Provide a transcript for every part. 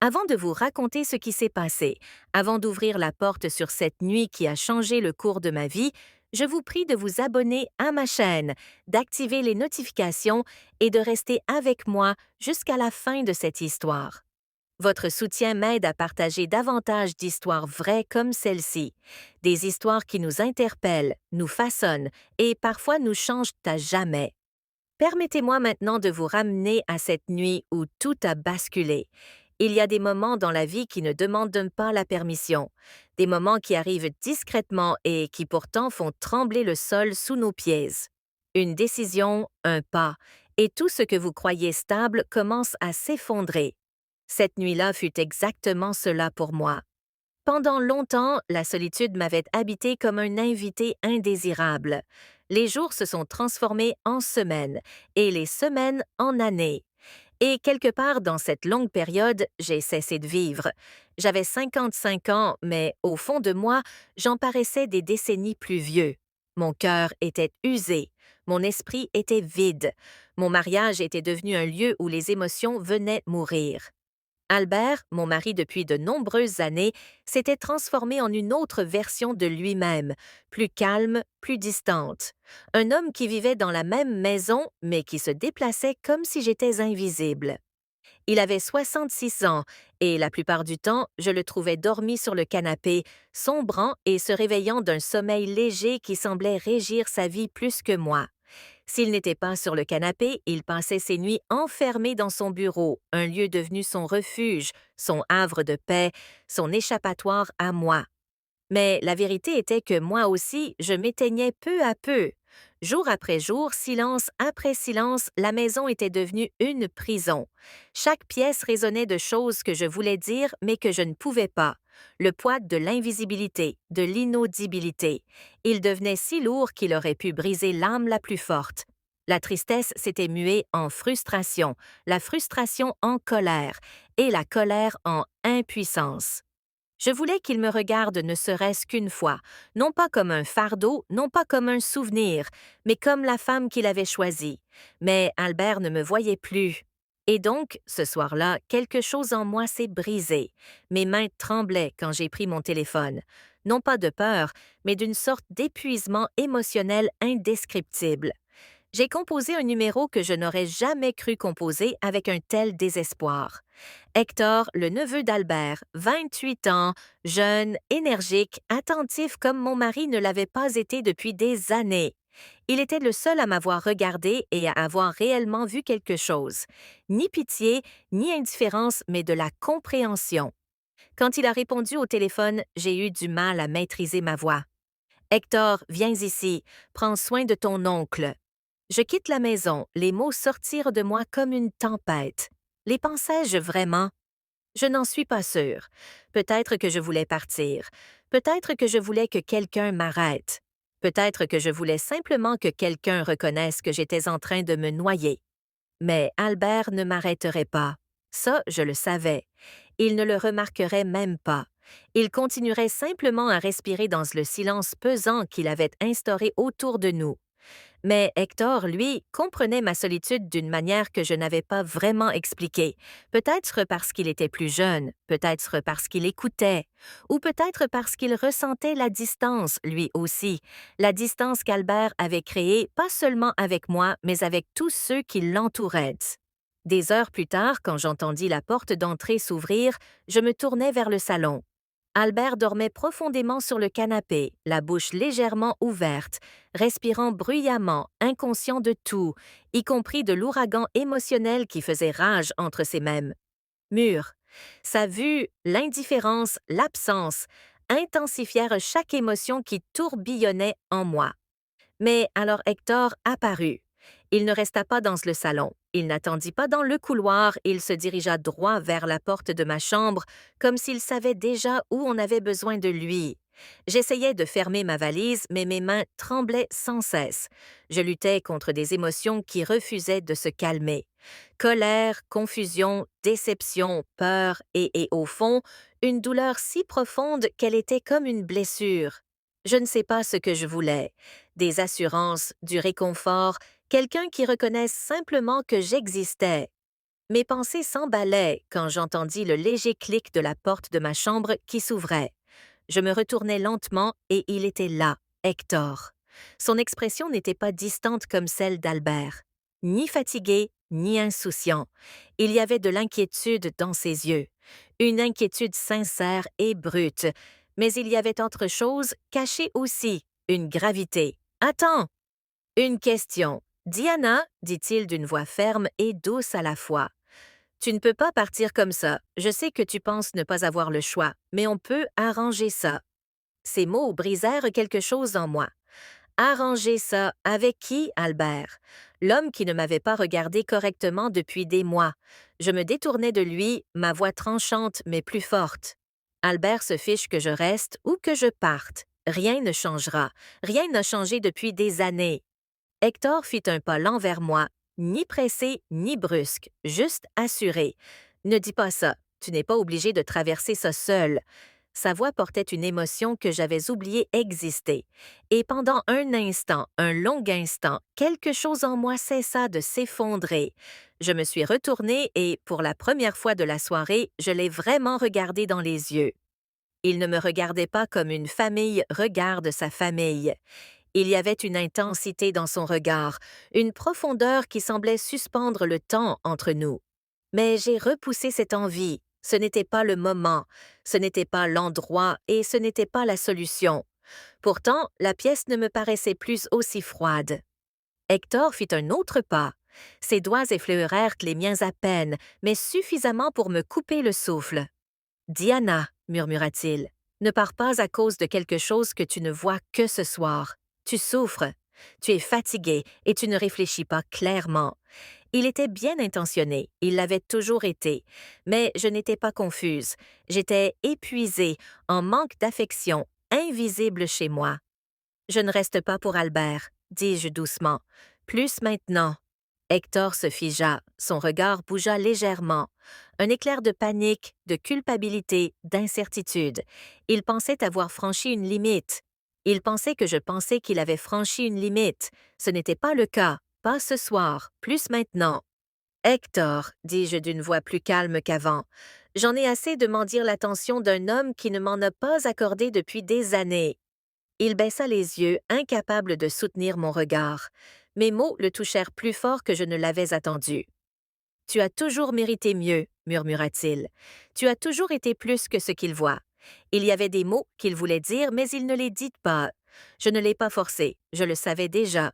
Avant de vous raconter ce qui s'est passé, avant d'ouvrir la porte sur cette nuit qui a changé le cours de ma vie, je vous prie de vous abonner à ma chaîne, d'activer les notifications et de rester avec moi jusqu'à la fin de cette histoire. Votre soutien m'aide à partager davantage d'histoires vraies comme celle-ci, des histoires qui nous interpellent, nous façonnent et parfois nous changent à jamais. Permettez-moi maintenant de vous ramener à cette nuit où tout a basculé. Il y a des moments dans la vie qui ne demandent pas la permission, des moments qui arrivent discrètement et qui pourtant font trembler le sol sous nos pieds. Une décision, un pas, et tout ce que vous croyez stable commence à s'effondrer. Cette nuit-là fut exactement cela pour moi. Pendant longtemps, la solitude m'avait habité comme un invité indésirable. Les jours se sont transformés en semaines et les semaines en années. Et quelque part dans cette longue période, j'ai cessé de vivre. J'avais 55 ans, mais au fond de moi, j'en paraissais des décennies plus vieux. Mon cœur était usé, mon esprit était vide, mon mariage était devenu un lieu où les émotions venaient mourir. Albert, mon mari depuis de nombreuses années, s'était transformé en une autre version de lui-même, plus calme, plus distante. Un homme qui vivait dans la même maison, mais qui se déplaçait comme si j'étais invisible. Il avait 66 ans, et la plupart du temps, je le trouvais dormi sur le canapé, sombrant et se réveillant d'un sommeil léger qui semblait régir sa vie plus que moi. S'il n'était pas sur le canapé, il passait ses nuits enfermé dans son bureau, un lieu devenu son refuge, son havre de paix, son échappatoire à moi. Mais la vérité était que moi aussi, je m'éteignais peu à peu. Jour après jour, silence après silence, la maison était devenue une prison. Chaque pièce résonnait de choses que je voulais dire mais que je ne pouvais pas. Le poids de l'invisibilité, de l'inaudibilité. Il devenait si lourd qu'il aurait pu briser l'âme la plus forte. La tristesse s'était muée en frustration, la frustration en colère et la colère en impuissance. Je voulais qu'il me regarde ne serait-ce qu'une fois, non pas comme un fardeau, non pas comme un souvenir, mais comme la femme qu'il avait choisie. Mais Albert ne me voyait plus. Et donc, ce soir-là, quelque chose en moi s'est brisé. Mes mains tremblaient quand j'ai pris mon téléphone. Non pas de peur, mais d'une sorte d'épuisement émotionnel indescriptible. J'ai composé un numéro que je n'aurais jamais cru composer avec un tel désespoir. Hector, le neveu d'Albert, 28 ans, jeune, énergique, attentif comme mon mari ne l'avait pas été depuis des années. Il était le seul à m'avoir regardé et à avoir réellement vu quelque chose. Ni pitié, ni indifférence, mais de la compréhension. Quand il a répondu au téléphone, j'ai eu du mal à maîtriser ma voix. Hector, viens ici, prends soin de ton oncle. Je quitte la maison, les mots sortirent de moi comme une tempête. Les pensais-je vraiment? Je n'en suis pas sûre. Peut-être que je voulais partir. Peut-être que je voulais que quelqu'un m'arrête. Peut-être que je voulais simplement que quelqu'un reconnaisse que j'étais en train de me noyer. Mais Albert ne m'arrêterait pas. Ça, je le savais. Il ne le remarquerait même pas. Il continuerait simplement à respirer dans le silence pesant qu'il avait instauré autour de nous. Mais Hector, lui, comprenait ma solitude d'une manière que je n'avais pas vraiment expliquée. Peut-être parce qu'il était plus jeune, peut-être parce qu'il écoutait, ou peut-être parce qu'il ressentait la distance, lui aussi, la distance qu'Albert avait créée pas seulement avec moi, mais avec tous ceux qui l'entouraient. Des heures plus tard, quand j'entendis la porte d'entrée s'ouvrir, je me tournai vers le salon. Albert dormait profondément sur le canapé, la bouche légèrement ouverte, respirant bruyamment, inconscient de tout, y compris de l'ouragan émotionnel qui faisait rage entre ses mêmes murs. Sa vue, l'indifférence, l'absence intensifièrent chaque émotion qui tourbillonnait en moi. Mais alors Hector apparut. Il ne resta pas dans le salon. Il n'attendit pas dans le couloir, il se dirigea droit vers la porte de ma chambre, comme s'il savait déjà où on avait besoin de lui. J'essayais de fermer ma valise, mais mes mains tremblaient sans cesse. Je luttais contre des émotions qui refusaient de se calmer. Colère, confusion, déception, peur et au fond, une douleur si profonde qu'elle était comme une blessure. Je ne sais pas ce que je voulais. Des assurances, du réconfort, quelqu'un qui reconnaisse simplement que j'existais. Mes pensées s'emballaient quand j'entendis le léger clic de la porte de ma chambre qui s'ouvrait. Je me retournai lentement et il était là, Hector. Son expression n'était pas distante comme celle d'Albert. Ni fatigué, ni insouciant. Il y avait de l'inquiétude dans ses yeux. Une inquiétude sincère et brute. Mais il y avait autre chose, cachée aussi, une gravité. Attends! Une question. Diana, dit-il d'une voix ferme et douce à la fois. Tu ne peux pas partir comme ça. Je sais que tu penses ne pas avoir le choix, mais on peut arranger ça. Ces mots brisèrent quelque chose en moi. Arranger ça avec qui, Albert? L'homme qui ne m'avait pas regardé correctement depuis des mois. Je me détournais de lui, ma voix tranchante mais plus forte. Albert se fiche que je reste ou que je parte. Rien ne changera. Rien n'a changé depuis des années. Hector fit un pas lent vers moi, ni pressé ni brusque, juste assuré. Ne dis pas ça, tu n'es pas obligé de traverser ça seul. Sa voix portait une émotion que j'avais oublié exister. Et pendant un long instant, quelque chose en moi cessa de s'effondrer. Je me suis retournée et, pour la première fois de la soirée, je l'ai vraiment regardé dans les yeux. Il ne me regardait pas comme une famille regarde sa famille. Il y avait une intensité dans son regard, une profondeur qui semblait suspendre le temps entre nous. Mais j'ai repoussé cette envie. Ce n'était pas le moment, ce n'était pas l'endroit et ce n'était pas la solution. Pourtant, la pièce ne me paraissait plus aussi froide. Hector fit un autre pas. Ses doigts effleurèrent les miens à peine, mais suffisamment pour me couper le souffle. Diana, murmura-t-il, ne pars pas à cause de quelque chose que tu ne vois que ce soir. Tu souffres, tu es fatiguée et tu ne réfléchis pas clairement. Il était bien intentionné, il l'avait toujours été, mais je n'étais pas confuse. J'étais épuisée, en manque d'affection, invisible chez moi. Je ne reste pas pour Albert, dis-je doucement. Plus maintenant. Hector se figea, son regard bougea légèrement. Un éclair de panique, de culpabilité, d'incertitude. Il pensait avoir franchi une limite. Il pensait que je pensais qu'il avait franchi une limite. Ce n'était pas le cas, pas ce soir, plus maintenant. Hector, dis-je d'une voix plus calme qu'avant, j'en ai assez de m'en dire l'attention d'un homme qui ne m'en a pas accordé depuis des années. Il baissa les yeux, incapable de soutenir mon regard. Mes mots le touchèrent plus fort que je ne l'avais attendu. « Tu as toujours mérité mieux, murmura-t-il. Tu as toujours été plus que ce qu'il voit. Il y avait des mots qu'il voulait dire, mais il ne les dit pas. Je ne l'ai pas forcé, je le savais déjà.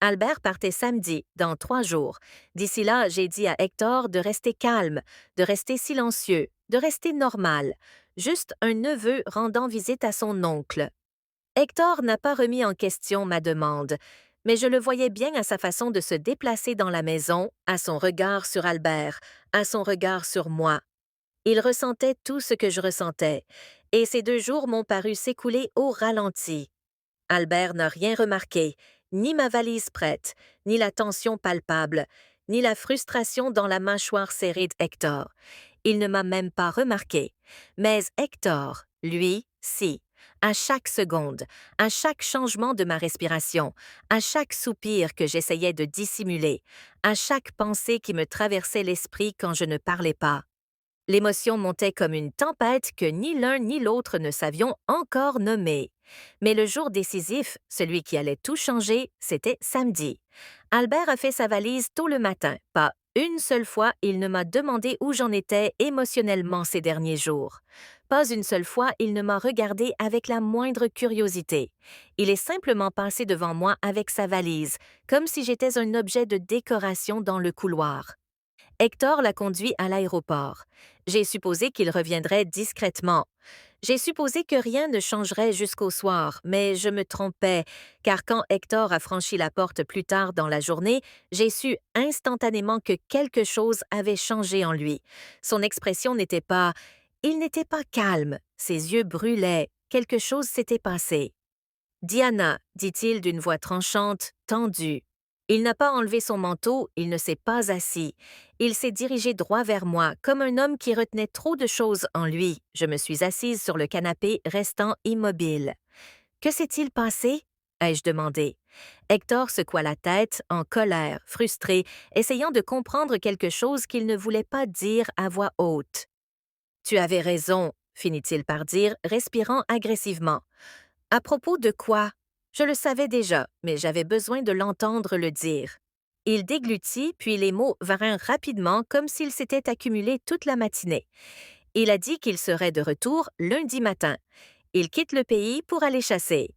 Albert partait samedi, dans 3 jours. D'ici là, j'ai dit à Hector de rester calme, de rester silencieux, de rester normal. Juste un neveu rendant visite à son oncle. Hector n'a pas remis en question ma demande, mais je le voyais bien à sa façon de se déplacer dans la maison, à son regard sur Albert, à son regard sur moi. Il ressentait tout ce que je ressentais, et ces 2 jours m'ont paru s'écouler au ralenti. Albert n'a rien remarqué, ni ma valise prête, ni la tension palpable, ni la frustration dans la mâchoire serrée d'Hector. Il ne m'a même pas remarqué. Mais Hector, lui, si. À chaque seconde, à chaque changement de ma respiration, à chaque soupir que j'essayais de dissimuler, à chaque pensée qui me traversait l'esprit quand je ne parlais pas. L'émotion montait comme une tempête que ni l'un ni l'autre ne savions encore nommer. Mais le jour décisif, celui qui allait tout changer, c'était samedi. Albert a fait sa valise tôt le matin. Pas une seule fois il ne m'a demandé où j'en étais émotionnellement ces derniers jours. Pas une seule fois il ne m'a regardé avec la moindre curiosité. Il est simplement passé devant moi avec sa valise, comme si j'étais un objet de décoration dans le couloir. Hector l'a conduit à l'aéroport. J'ai supposé qu'il reviendrait discrètement. J'ai supposé que rien ne changerait jusqu'au soir, mais je me trompais, car quand Hector a franchi la porte plus tard dans la journée, j'ai su instantanément que quelque chose avait changé en lui. Son expression n'était pas... Il n'était pas calme, ses yeux brûlaient, quelque chose s'était passé. « Diana », dit-il d'une voix tranchante, tendue. Il n'a pas enlevé son manteau, il ne s'est pas assis. Il s'est dirigé droit vers moi, comme un homme qui retenait trop de choses en lui. Je me suis assise sur le canapé, restant immobile. « Que s'est-il passé » ai-je demandé. Hector secoua la tête, en colère, frustré, essayant de comprendre quelque chose qu'il ne voulait pas dire à voix haute. Tu avais raison, finit-il par dire, respirant agressivement. À propos de quoi? Je le savais déjà, mais j'avais besoin de l'entendre le dire. Il déglutit, puis les mots vinrent rapidement comme s'ils s'étaient accumulés toute la matinée. Il a dit qu'il serait de retour lundi matin. Il quitte le pays pour aller chasser.